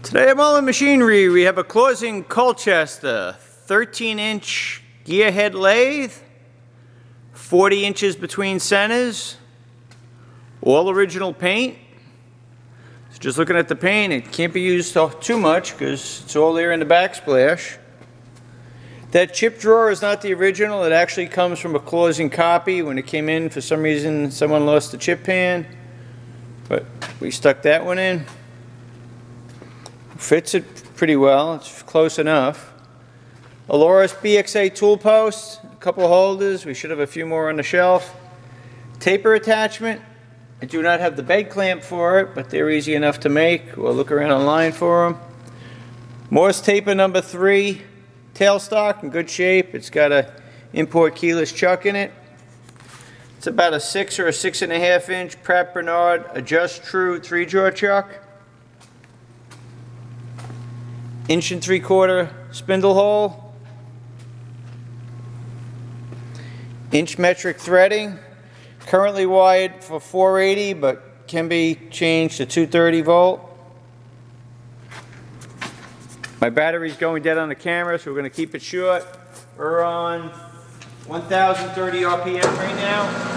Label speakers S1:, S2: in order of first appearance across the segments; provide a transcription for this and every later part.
S1: Today at Mullin Machinery, we have a closing Colchester 13-inch gearhead lathe, 40 inches between centers, all original paint. So just looking at the paint, it can't be used too much because it's all there in the backsplash. That chip drawer is not the original. It actually comes from a closing copy. When it came in, for some reason, someone lost the chip pan, but we stuck that one in. Fits it pretty well, it's close enough. Aloris BXA tool post, a couple holders, we should have a few more on the shelf. Taper attachment, I do not have the bed clamp for it, but they're easy enough to make. We'll look around online for them. Morse taper number 3, tailstock in good shape. It's got a import keyless chuck in it. It's about a 6 or a 6.5 inch Pratt Bernard Adjust True 3-jaw chuck. 1 3/4 spindle hole, inch metric threading, currently wired for 480 but can be changed to 230 volt. My battery's going dead on the camera, so we're going to keep it short. We're on 1030 RPM right now.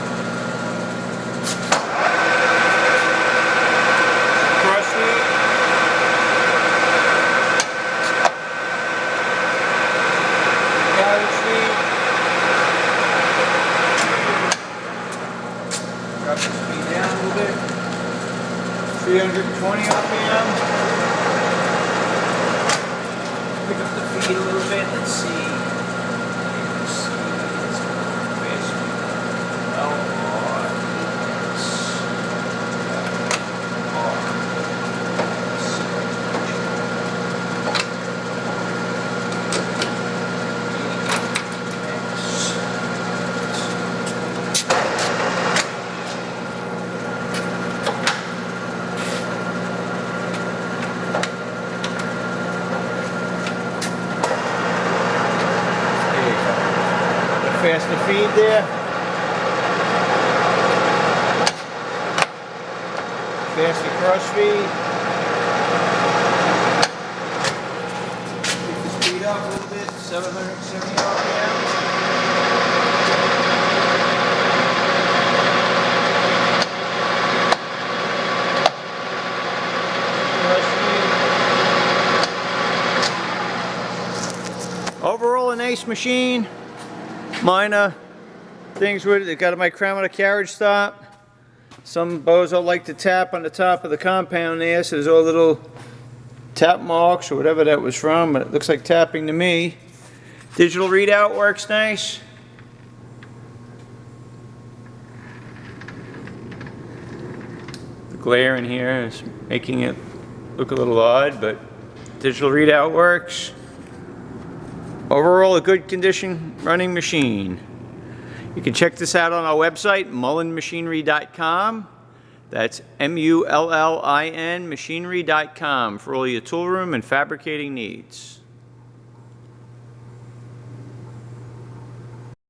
S1: Drop the speed down a little bit. 320 RPM. Pick up the feed a little bit. Let's see. Faster feed there. Faster cross feed. Pick the speed up a little bit, 770 RPM. Cross feed. Overall, a nice machine. Minor things with it. Got a micrometer carriage stop. Some bozo like to tap on the top of the compound there, so there's all little tap marks or whatever that was from, but it looks like tapping to me. Digital readout works nice. The glare in here is making it look a little odd, but digital readout works. Overall, a good condition running machine. You can check this out on our website, mullinmachinery.com. That's MULLIN machinery.com for all your tool room and fabricating needs.